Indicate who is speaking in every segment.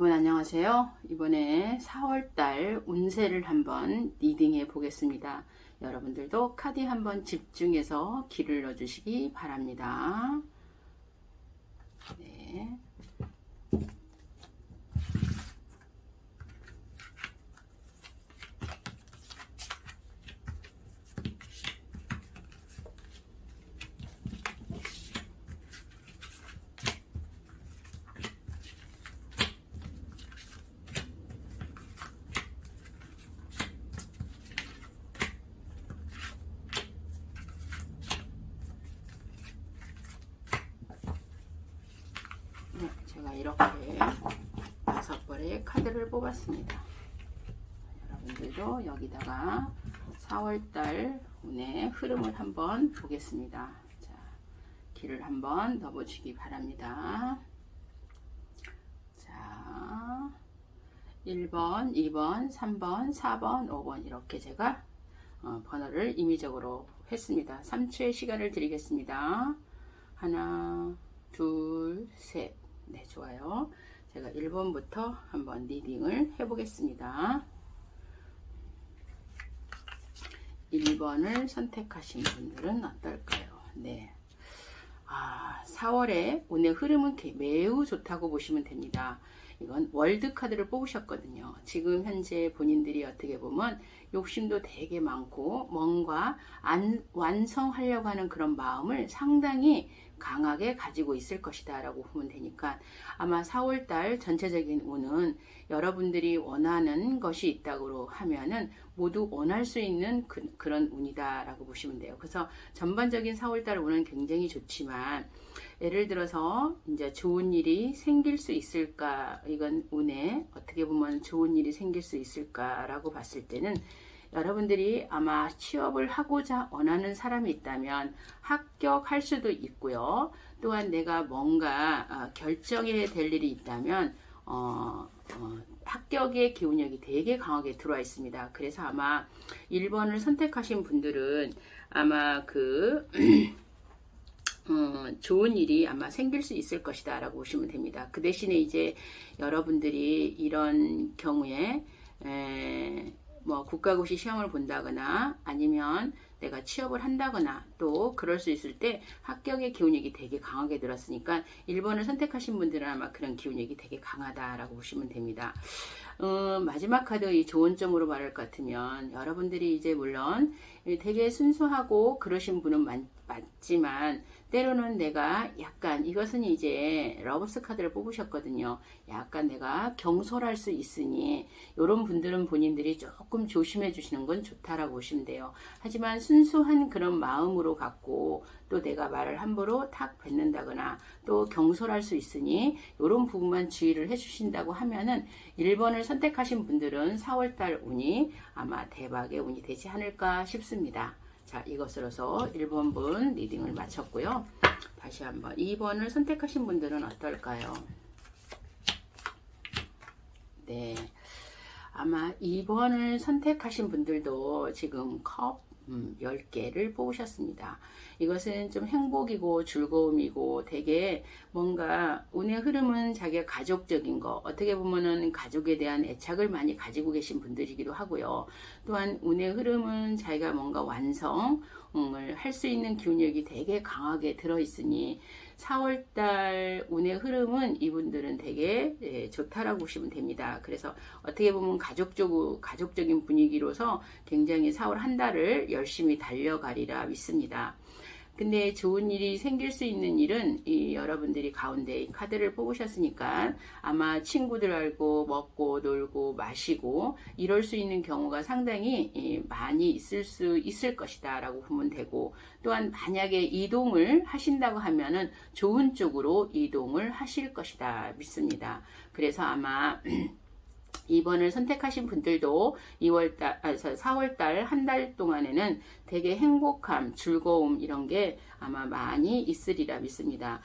Speaker 1: 여러분 안녕하세요. 이번에 4월달 운세를 한번 리딩해 보겠습니다. 여러분들도 카드 한번 집중해서 귀를 넣어주시기 바랍니다. 네. 제가 이렇게 5벌의 카드를 뽑았습니다. 여러분들도 여기다가 4월달 운의 흐름을 한번 보겠습니다. 자, 귀를 한번 넣어보시기 바랍니다. 자, 1번, 2번, 3번, 4번, 5번 이렇게 제가 번호를 임의적으로 했습니다. 3초의 시간을 드리겠습니다. 하나, 둘, 셋. 네, 좋아요. 제가 1번부터 한번 리딩을 해보겠습니다. 1번을 선택하신 분들은 어떨까요? 네. 4월에 운의 흐름은 매우 좋다고 보시면 됩니다. 이건 월드 카드를 뽑으셨거든요. 지금 현재 본인들이 어떻게 보면 욕심도 되게 많고 뭔가 완성하려고 하는 그런 마음을 상당히 강하게 가지고 있을 것이다 라고 보면 되니까 아마 4월달 전체적인 운은 여러분들이 원하는 것이 있다고 하면은 모두 원할 수 있는 그런 운이다 라고 보시면 돼요. 그래서 전반적인 4월달 운은 굉장히 좋지만 예를 들어서 이제 좋은 일이 생길 수 있을까, 이건 운에 어떻게 보면 좋은 일이 생길 수 있을까 라고 봤을 때는 여러분들이 아마 취업을 하고자 원하는 사람이 있다면 합격할 수도 있고요. 또한 내가 뭔가 결정해야 될 일이 있다면 합격의 기운력이 되게 강하게 들어와 있습니다. 그래서 아마 1번을 선택하신 분들은 아마 좋은 일이 아마 생길 수 있을 것이다 라고 보시면 됩니다. 그 대신에 이제 여러분들이 이런 경우에 뭐 국가고시 시험을 본다거나 아니면 내가 취업을 한다거나 또 그럴 수 있을 때 합격의 기운력이 되게 강하게 들었으니까 1번을 선택하신 분들은 아마 그런 기운력이 되게 강하다라고 보시면 됩니다. 마지막 카드 이 조언점으로 말할 것 같으면 여러분들이 이제 물론 되게 순수하고 그러신 분은 맞지만 때로는 내가 약간 이것은 이제 러버스 카드를 뽑으셨거든요. 약간 내가 경솔할 수 있으니 이런 분들은 본인들이 조금 조심해 주시는 건 좋다라고 보시면 돼요. 하지만 순수한 그런 마음으로 갖고 또 내가 말을 함부로 탁 뱉는다거나 또 경솔할 수 있으니 이런 부분만 주의를 해주신다고 하면은 1번을 선택하신 분들은 4월달 운이 아마 대박의 운이 되지 않을까 싶습니다. 자, 이것으로서 1번 분 리딩을 마쳤고요. 다시 한번 2번을 선택하신 분들은 어떨까요? 네, 아마 2번을 선택하신 분들도 지금 컵 10개를 뽑으셨습니다. 이것은 좀 행복이고 즐거움이고 되게 뭔가 운의 흐름은 자기가 가족적인 거, 어떻게 보면은 가족에 대한 애착을 많이 가지고 계신 분들이기도 하고요. 또한 운의 흐름은 자기가 뭔가 완성을 할 수 있는 기운력이 되게 강하게 들어있으니 4월달 운의 흐름은 이분들은 되게 좋다라고 보시면 됩니다. 그래서 어떻게 보면 가족적인 분위기로서 굉장히 4월 한 달을 열심히 달려가리라 믿습니다. 근데 좋은 일이 생길 수 있는 일은 여러분들이 가운데 이 카드를 뽑으셨으니까 아마 친구들하고 먹고 놀고 마시고 이럴 수 있는 경우가 상당히 많이 있을 것이다 라고 보면 되고, 또한 만약에 이동을 하신다고 하면은 좋은 쪽으로 이동을 하실 것이다 믿습니다. 그래서 아마 2번을 선택하신 분들도 4월달 한 달 동안에는 되게 행복함, 즐거움 이런 게 아마 많이 있으리라 믿습니다.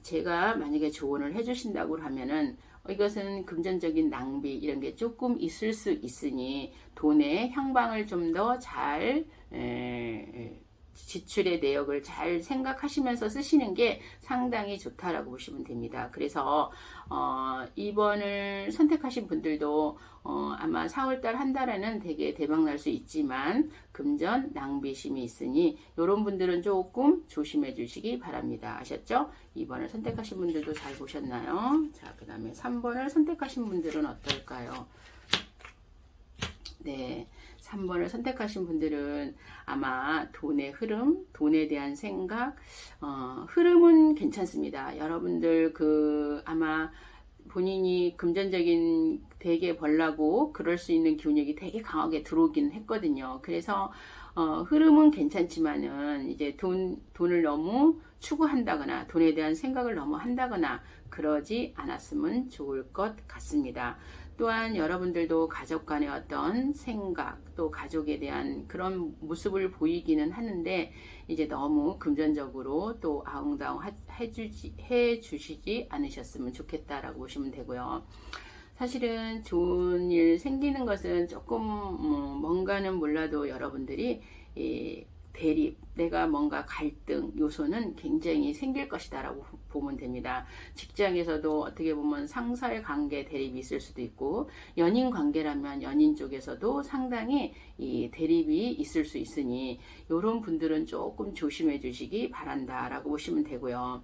Speaker 1: 제가 만약에 조언을 해주신다고 하면은 이것은 금전적인 낭비 이런 게 조금 있을 수 있으니 돈의 향방을 좀 더 잘 지출의 내역을 잘 생각하시면서 쓰시는 게 상당히 좋다라고 보시면 됩니다. 그래서 2번을 선택하신 분들도 아마 4월달 한 달에는 되게 대박 날 수 있지만 금전 낭비심이 있으니 이런 분들은 조금 조심해 주시기 바랍니다. 아셨죠? 2번을 선택하신 분들도 잘 보셨나요? 자, 그 다음에 3번을 선택하신 분들은 어떨까요? 네, 3번을 선택하신 분들은 아마 돈의 흐름, 돈에 대한 생각, 흐름은 괜찮습니다. 여러분들 아마 본인이 금전적인 되게 벌라고 그럴 수 있는 기운력이 되게 강하게 들어오긴 했거든요. 그래서 흐름은 괜찮지만은 이제 돈을 너무 추구한다거나 돈에 대한 생각을 너무 한다거나 그러지 않았으면 좋을 것 같습니다. 또한 여러분들도 가족 간의 어떤 생각 또 가족에 대한 그런 모습을 보이기는 하는데 이제 너무 금전적으로 또 아웅다웅 해주시지 않으셨으면 좋겠다라고 보시면 되고요. 사실은 좋은 일 생기는 것은 조금 뭔가는 몰라도 여러분들이 대립, 내가 뭔가 갈등 요소는 굉장히 생길 것이다 라고 보면 됩니다. 직장에서도 어떻게 보면 상사의 관계 대립이 있을 수도 있고 연인 관계라면 연인 쪽에서도 상당히 이 대립이 있을 수 있으니 이런 분들은 조금 조심해 주시기 바란다 라고 보시면 되고요.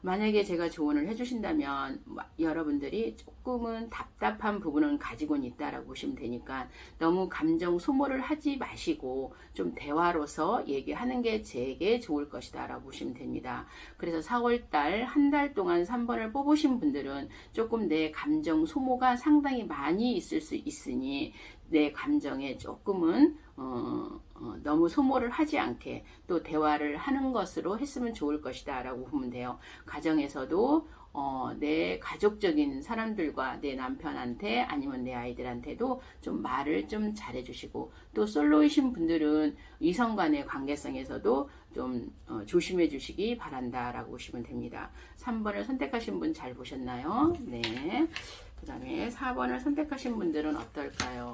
Speaker 1: 만약에 제가 조언을 해주신다면 여러분들이 조금은 답답한 부분은 가지고는 있다라고 보시면 되니까 너무 감정 소모를 하지 마시고 좀 대화로서 얘기하는 게 제게 좋을 것이다 라고 보시면 됩니다. 그래서 4월달 한 달 동안 3번을 뽑으신 분들은 조금 내 감정 소모가 상당히 많이 있을 수 있으니 내 감정에 조금은 너무 소모를 하지 않게 또 대화를 하는 것으로 했으면 좋을 것이다 라고 보면 돼요. 가정에서도 내 가족적인 사람들과 내 남편한테 아니면 내 아이들한테도 좀 말을 좀 잘해 주시고 또 솔로이신 분들은 이성 간의 관계성에서도 좀 조심해 주시기 바란다 라고 보시면 됩니다. 3번을 선택하신 분 잘 보셨나요? 네. 그 다음에 4번을 선택하신 분들은 어떨까요?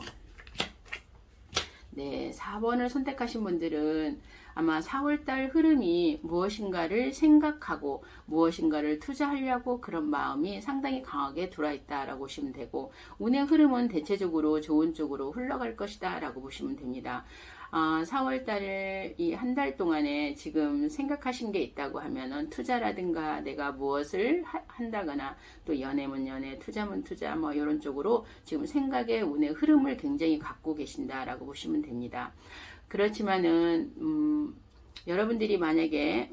Speaker 1: 네, 4번을 선택하신 분들은 아마 4월달 흐름이 무엇인가를 생각하고 무엇인가를 투자하려고 그런 마음이 상당히 강하게 들어있다 라고 보시면 되고 운의 흐름은 대체적으로 좋은 쪽으로 흘러갈 것이다 라고 보시면 됩니다. 4월달을 이 한 달 동안에 지금 생각하신 게 있다고 하면은 투자라든가 내가 무엇을 한다거나 또 연애면 연애, 투자면 투자 뭐 이런 쪽으로 지금 생각의 운의 흐름을 굉장히 갖고 계신다라고 보시면 됩니다. 그렇지만은 여러분들이 만약에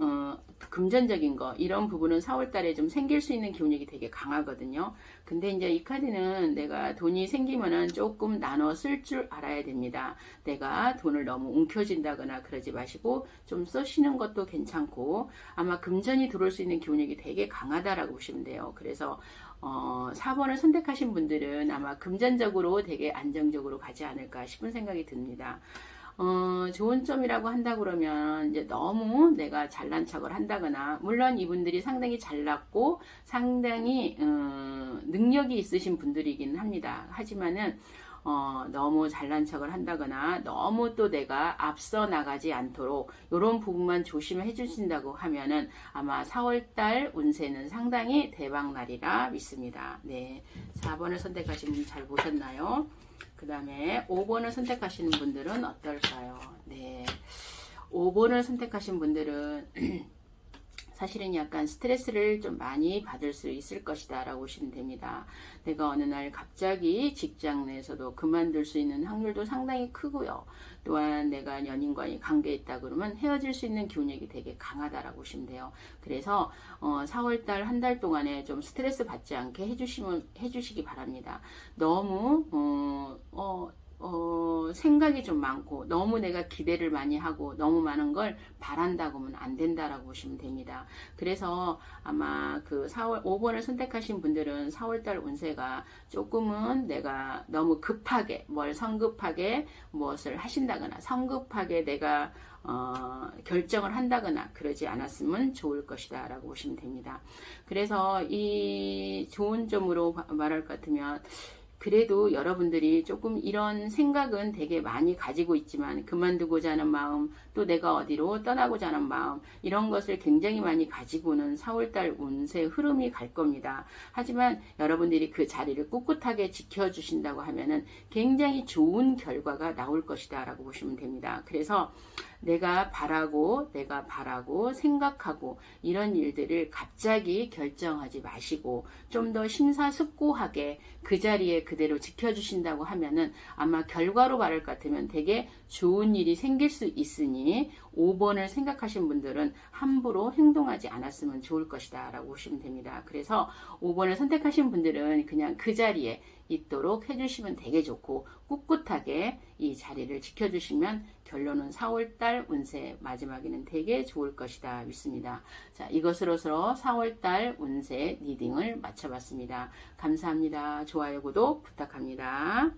Speaker 1: 금전적인 거 이런 부분은 4월달에 좀 생길 수 있는 기운력이 되게 강하거든요. 근데 이제 이 카드는 내가 돈이 생기면은 조금 나눠 쓸 줄 알아야 됩니다. 내가 돈을 너무 움켜쥔다거나 그러지 마시고 좀 쓰시는 것도 괜찮고 아마 금전이 들어올 수 있는 기운력이 되게 강하다라고 보시면 돼요. 그래서 4번을 선택하신 분들은 아마 금전적으로 되게 안정적으로 가지 않을까 싶은 생각이 듭니다. 좋은 점이라고 한다 그러면 이제 너무 내가 잘난 척을 한다거나 물론 이분들이 상당히 잘났고 상당히 능력이 있으신 분들이긴 합니다. 하지만은 너무 잘난 척을 한다거나 너무 또 내가 앞서 나가지 않도록 이런 부분만 조심해 주신다고 하면은 아마 4월달 운세는 상당히 대박날이라 믿습니다. 네, 4번을 선택하신 분 잘 보셨나요? 그 다음에 5번을 선택하시는 분들은 어떨까요? 네, 5번을 선택하신 분들은 사실은 약간 스트레스를 좀 많이 받을 수 있을 것이다 라고 보시면 됩니다. 내가 어느 날 갑자기 직장 내에서도 그만둘 수 있는 확률도 상당히 크고요. 또한 내가 연인과 관계에 있다 그러면 헤어질 수 있는 기운력이 되게 강하다라고 보시면 돼요. 그래서 4월달 한 달 동안에 좀 스트레스 받지 않게 해주시기 바랍니다. 너무 생각이 좀 많고 너무 내가 기대를 많이 하고 너무 많은 걸 바란다고 하면 안 된다라고 보시면 됩니다. 그래서 아마 그 5번을 선택하신 분들은 4월달 운세가 조금은 내가 너무 급하게 성급하게 무엇을 하신다거나 성급하게 내가 결정을 한다거나 그러지 않았으면 좋을 것이다 라고 보시면 됩니다. 그래서 이 좋은 점으로 말할 것 같으면 그래도 여러분들이 조금 이런 생각은 되게 많이 가지고 있지만 그만두고자 하는 마음, 또 내가 어디로 떠나고자 하는 마음, 이런 것을 굉장히 많이 가지고는 4월달 운세 흐름이 갈 겁니다. 하지만 여러분들이 그 자리를 꿋꿋하게 지켜주신다고 하면은 굉장히 좋은 결과가 나올 것이다 라고 보시면 됩니다. 그래서 내가 바라고 생각하고 이런 일들을 갑자기 결정하지 마시고 좀 더 심사숙고하게 그 자리에 그대로 지켜주신다고 하면은 아마 결과로 말할 것 같으면 되게 좋은 일이 생길 수 있으니 5번을 생각하신 분들은 함부로 행동하지 않았으면 좋을 것이다 라고 보시면 됩니다. 그래서 5번을 선택하신 분들은 그냥 그 자리에 있도록 해주시면 되게 좋고 꿋꿋하게 이 자리를 지켜주시면 결론은 4월달 운세 마지막에는 되게 좋을 것이다 믿습니다. 자, 이것으로서 4월달 운세 리딩을 마쳐봤습니다. 감사합니다. 좋아요, 구독 부탁합니다.